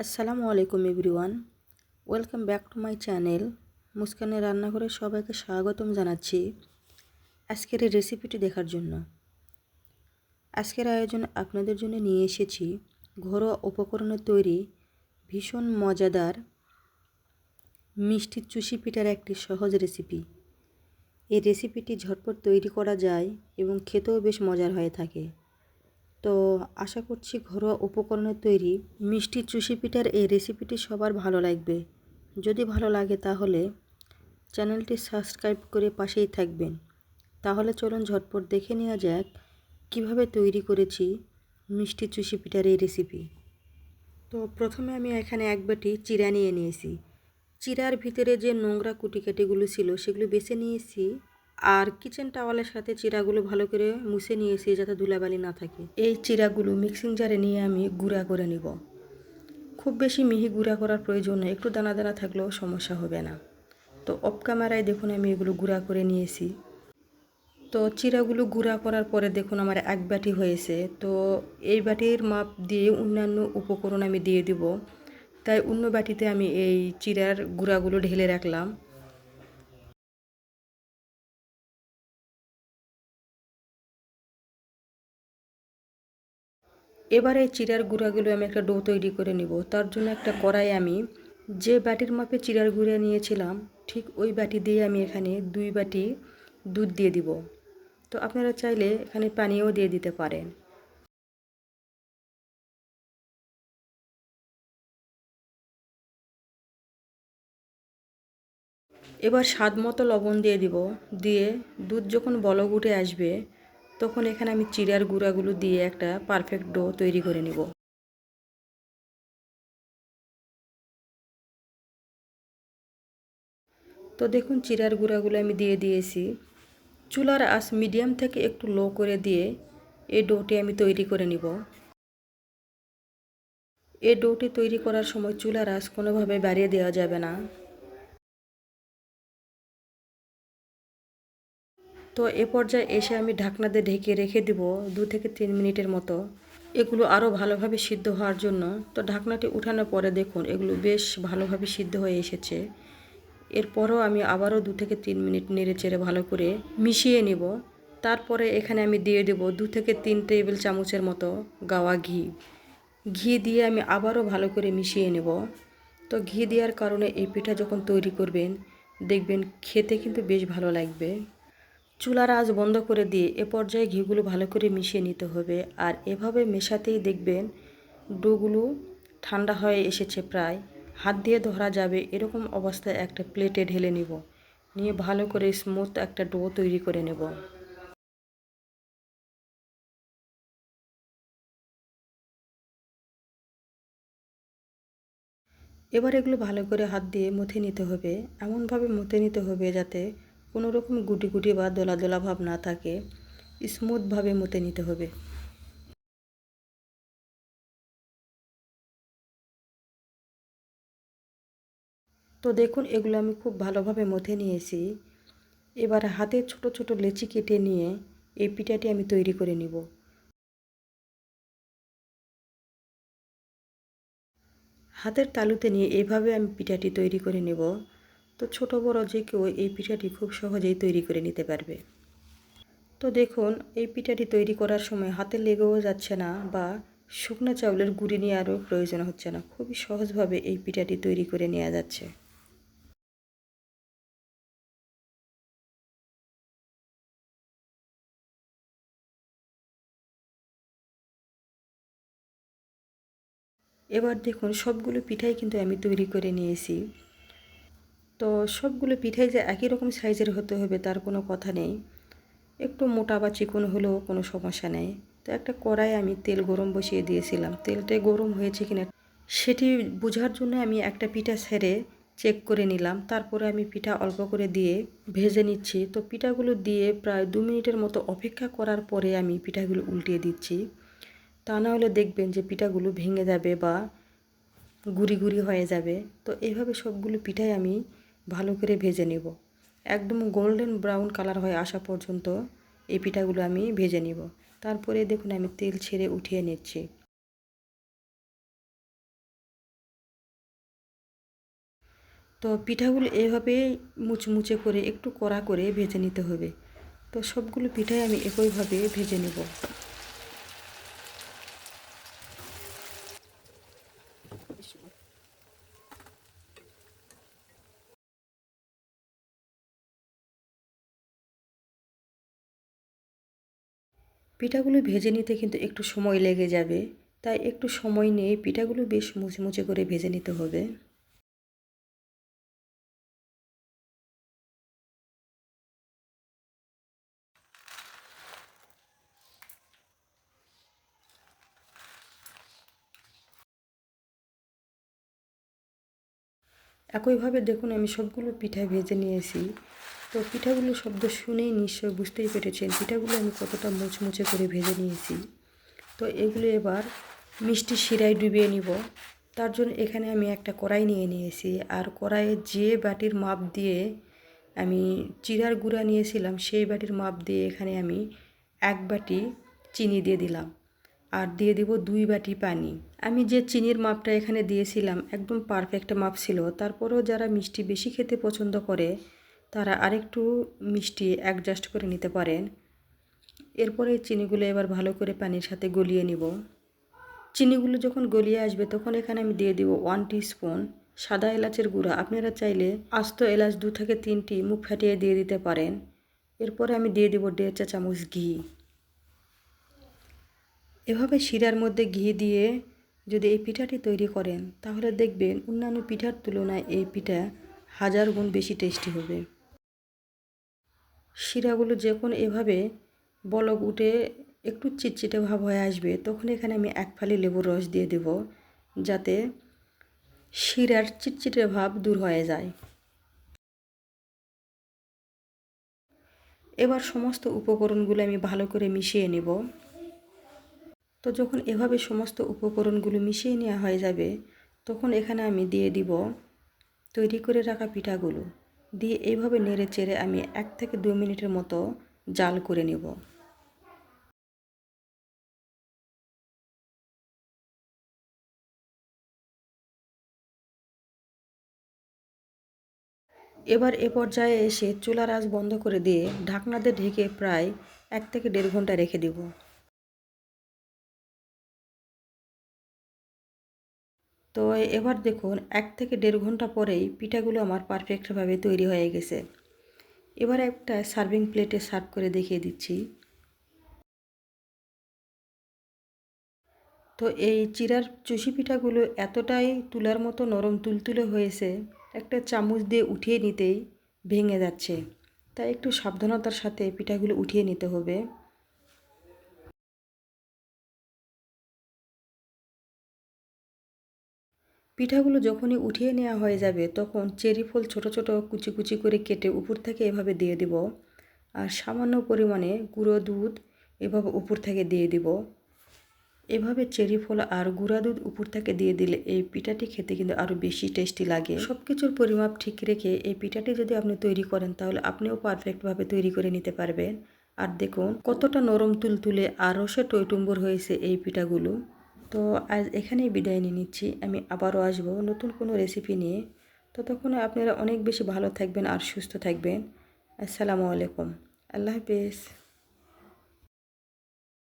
আসসালামু আলাইকুম everyone, welcome back to my channel. মুস্কানের রান্নাঘরে সবাইকে স্বাগতম জানাচ্ছি আজকের এই রেসিপিটি দেখার জন্য। আজকের আয়োজন আপনাদের জন্য নিয়ে এসেছি ঘরোয়া উপকরণে তৈরি ভীষণ মজাদার মিষ্টি চুষি পিঠার একটি সহজ রেসিপি। এই রেসিপিটি ঝটপট তৈরি করা যায় এবং খেতেও বেশ মজার হয়ে থাকে। তো আশা করছি ঘরোয়া উপকরণের তৈরি মিষ্টি চুষি পিঠার এই রেসিপিটি সবার ভালো লাগবে। যদি ভালো লাগে তাহলে চ্যানেলটি সাবস্ক্রাইব করে পাশেই থাকবেন। তাহলে চলুন ঝটপট দেখে নেওয়া যাক কিভাবে তৈরি করেছি মিষ্টি চুষি পিঠার এই রেসিপি। তো প্রথমে আমি এখানে এক বাটি চিড়া নিয়ে নিয়েছি। চিড়ার ভিতরে যে নোংরা কুটিকাটিগুলো ছিল সেগুলো বেছে নিয়েছি, আর কিচেন টাওয়ালের সাথে চিড়াগুলো ভালো করে মুছে নিয়েছি যাতে ধুলাবালি না থাকে। এই চিড়াগুলো মিক্সিং জারে নিয়ে আমি গুঁড়া করে নিব। খুব বেশি মিহি গুঁড়া করার প্রয়োজন নেই, একটু দানা দানা থাকলেও সমস্যা হবে না। তো অফ ক্যামেরায় দেখুন আমি এগুলো গুঁড়া করে নিয়েছি। তো চিড়াগুলো গুঁড়া করার পরে দেখুন আমার এক বাটি হয়েছে। তো এই বাটির মাপ দিয়ে অন্যান্য উপকরণ আমি দিয়ে দিব, তাই অন্য বাটিতে আমি এই চিড়ার গুঁড়াগুলো ঢেলে রাখলাম। এবার এই চিড়ার গুঁড়াগুলো আমি একটা ডো তৈরি করে নিব। তার জন্য একটা কড়াই আমি যে বাটির মাপে চিড়ার গুঁড়া নিয়েছিলাম ঠিক ওই বাটি দিয়ে আমি এখানে 2 বাটি দুধ দিয়ে দিব। তো আপনারা চাইলে এখানে পানিও দিয়ে দিতে পারেন। এবার স্বাদ মতো লবণ দিয়ে দিব। দিয়ে দুধ যখন বলক উঠে আসবে তখন এখানে আমি চিড়ার গুঁড়াগুলো দিয়ে একটা পারফেক্ট ডো তৈরি করে নিব। তো দেখুন চিড়ার গুঁড়াগুলো আমি দিয়ে দিয়েছি। চুলার আঁচ মিডিয়াম থেকে একটু লো করে দিয়ে এই ডোটি আমি তৈরি করে নিব। এই ডোটি তৈরি করার সময় চুলার আঁচ কোনোভাবে বাড়িয়ে দেওয়া যাবে না। তো এ পর্যায়ে এসে আমি ঢাকনা দিয়ে ঢেকে রেখে দিব 2 থেকে 3 মিনিটের মতো, এগুলো আরও ভালোভাবে সিদ্ধ হওয়ার জন্য। তো ঢাকনাটি উঠানোর পরে দেখুন এগুলো বেশ ভালোভাবে সিদ্ধ হয়ে এসেছে। এরপরও আমি আবারও 2 থেকে 3 মিনিট নেড়ে চেড়ে ভালো করে মিশিয়ে নিব। তারপরে এখানে আমি দিয়ে দেব 2 থেকে 3 টেবিল চামচের মতো গাওয়া ঘি। ঘি দিয়ে আমি আবারও ভালো করে মিশিয়ে নেব। তো ঘি দেওয়ার কারণে এই পিঠা যখন তৈরি করবেন দেখবেন খেতে কিন্তু বেশ ভালো লাগবে। চুলার আঁচ বন্ধ করে দিয়ে এ পর্যায়ে ঘিগুলো ভালো করে মিশিয়ে নিতে হবে। আর এভাবে মেশাতেই দেখবেন ডোগুলো ঠান্ডা হয়ে এসেছে, প্রায় হাত দিয়ে ধরা যাবে এরকম অবস্থায় একটা প্লেটে ঢেলে নিব। নিয়ে ভালো করে স্মুথ একটা ডো তৈরি করে নেব। এবার এগুলো ভালো করে হাত দিয়ে মুথে নিতে হবে। এমনভাবে মুথে নিতে হবে যাতে কোনো রকম গুটি গুটি বা দোলা দোলা ভাব না থাকে। স্মুথভাবে মুথে নিতে হবে। তো দেখুন এগুলো আমি খুব ভালোভাবে মথে নিয়েছি। এবার হাতে ছোট ছোট লেচি কেটে নিয়ে এই পিঠাটি আমি তৈরি করে নিব। হাতের তালুতে নিয়ে এইভাবে আমি পিঠাটি তৈরি করে নেব। তো ছোট বড় যে কেউ এই পিঠাটি খুব সহজেই তৈরি করে নিতে পারবে। তো দেখুন এই পিঠাটি তৈরি করার সময় হাতে লেগেও যাচ্ছে না বা শুকনো চাউলের গুঁড়ি নিয়ে আরও প্রয়োজন হচ্ছে না, খুবই সহজভাবে এই পিঠাটি তৈরি করে নেওয়া যাচ্ছে। এবার দেখুন সবগুলো পিঠাই কিন্তু আমি তৈরি করে নিয়েছি। তো সবগুলো পিঠাই যে একই রকম সাইজের হতে হবে তার কোনো কথা নেই, একটু মোটা বা চিকন হলেও কোনো সমস্যা নেই। তো একটা কড়াই আমি তেল গরম বসিয়ে দিয়েছিলাম। তেলটা গরম হয়েছে কিনা সেটি বোঝার জন্য আমি একটা পিঠা ছেড়ে চেক করে নিলাম। তারপরে আমি পিঠা অল্প করে দিয়ে ভেজে নিচ্ছি। তো পিঠাগুলো দিয়ে প্রায় 2 মিনিটের মতো অপেক্ষা করার পরে আমি পিঠাগুলো উল্টিয়ে দিচ্ছি। তা না হলে দেখবেন যে পিঠাগুলো ভেঙে যাবে বা গুঁড়ি গুঁড়ি হয়ে যাবে। তো এইভাবে সবগুলো পিঠাই আমি ভালো করে ভেজে নেব। একদম গোল্ডেন ব্রাউন কালার হয়ে আসা পর্যন্ত এই পিঠাগুলো আমি ভেজে নিব। তারপরে দেখুন আমি তেল ছেড়ে উঠিয়ে নিচ্ছি। তো পিঠাগুলো এভাবে মুচমুচে করে একটু কড়া করে ভেজে নিতে হবে। তো সবগুলো পিঠাই আমি একইভাবে ভেজে নেব। পিঠাগুলো ভেজে নিতে কিন্তু একটু সময় লেগে যাবে, তাই একটু সময় নিয়ে পিঠাগুলো বেশ মুচমুচে করে ভেজে নিতে হবে। একইভাবে দেখুন আমি সবগুলো পিঠা ভেজে নিয়েছি। তো পিঠাগুলো শব্দ শুনেই নিশ্চয় বুঝতেই পেরেছেন পিঠাগুলো আমি কতটা মুচমুচে করে ভেজে নিয়েছি। তো এগুলো এবার মিষ্টি শিরায় ডুবিয়ে নিব। তার জন্য এখানে আমি একটা কড়াই নিয়ে নিয়েছি, আর কড়াইয়ে যে বাটির মাপ দিয়ে আমি চিড়ার গুঁড়া নিয়েছিলাম সেই বাটির মাপ দিয়ে এখানে আমি 1 বাটি চিনি দিয়ে দিলাম, আর দিয়ে দিব 2 বাটি পানি। আমি যে চিনির মাপটা এখানে দিয়েছিলাম একদম পারফেক্ট মাপ ছিল। তারপরেও যারা মিষ্টি বেশি খেতে পছন্দ করে তারা আরেকটু মিষ্টি অ্যাডজাস্ট করে নিতে পারেন। এরপরে চিনিগুলো এবার ভালো করে পানির সাথে গলিয়ে নিব। চিনিগুলো যখন গলিয়ে আসবে তখন এখানে আমি দিয়ে দিব 1 টিস্পুন সাদা এলাচের গুঁড়া। আপনারা চাইলে আস্ত এলাচ 2 থেকে 3টি মুখ ফাটিয়ে দিয়ে দিতে পারেন। এরপরে আমি দিয়ে দিব 1.5 চা চামচ ঘি। এভাবে শিরার মধ্যে ঘি দিয়ে যদি এই পিঠাটি তৈরি করেন তাহলে দেখবেন অন্যান্য পিঠার তুলনায় এই পিঠা 1000 গুণ বেশি টেস্টি হবে। শিরাগুলো যখন এভাবে বলক উঠে একটু চিটচিটে ভাব হয়ে আসবে তখন এখানে আমি 1 ফালি লেবুর রস দিয়ে দেব, যাতে শিরার চিটচিটে ভাব দূর হয়ে যায়। এবার সমস্ত উপকরণগুলো আমি ভালো করে মিশিয়ে নেব। তো যখন এভাবে সমস্ত উপকরণগুলো মিশিয়ে নেওয়া হয়ে যাবে তখন এখানে আমি দিয়ে দিব তৈরি করে রাখা পিঠাগুলো, দিয়ে এইভাবে নেড়ে চেড়ে আমি 1 থেকে 2 মিনিটের মতো জাল করে নেব। এবার এ পর্যায়ে এসে চুলার আঁচ বন্ধ করে দিয়ে ঢাকনা দিয়ে ঢেকে প্রায় 1 থেকে 1.5 ঘন্টা রেখে দেব। তো এবার দেখুন 1 থেকে 1.5 ঘন্টা পরেই পিঠাগুলো আমার পারফেক্টভাবে তৈরি হয়ে গেছে। এবার একটা সার্ভিং প্লেটে সার্ভ করে দেখিয়ে দিচ্ছি। তো এই চিড়ার চুষি পিঠাগুলো এতটাই তুলার মতো নরম তুলতুলে হয়েছে, একটা চামচ দিয়ে উঠিয়ে নিতেই ভেঙে যাচ্ছে। তাই একটু সাবধানতার সাথে পিঠাগুলো উঠিয়ে নিতে হবে। পিঠাগুলো যখনই উঠিয়ে নেওয়া হয়ে যাবে তখন চেরি ফল ছোট ছোট কুচি কুচি করে কেটে উপর থেকে এভাবে দিয়ে দিব, আর সামান্য পরিমাণে গুঁড়ো দুধ এভাবে উপর থেকে দিয়ে দিব। এভাবে চেরি ফল আর গুঁড়া দুধ উপর থেকে দিয়ে দিলে এই পিঠাটি খেতে কিন্তু আরও বেশি টেস্টি লাগে। সব কিছুর পরিমাপ ঠিক রেখে এই পিঠাটি যদি আপনি তৈরি করেন তাহলে আপনিও পারফেক্টভাবে তৈরি করে নিতে পারবেন। আর দেখুন কতটা নরম তুলতুলে আর রসে টইটুম্বর হয়েছে এই পিঠাগুলো। তো আজ এখানেই বিদায় নিয়ে নিচ্ছি। আমি আবারও আসবো নতুন কোনো রেসিপি নিয়ে। ততক্ষণে আপনারা অনেক বেশি ভালো থাকবেন আর সুস্থ থাকবেন। আসসালামু আলাইকুম। আল্লাহ হাফেজ।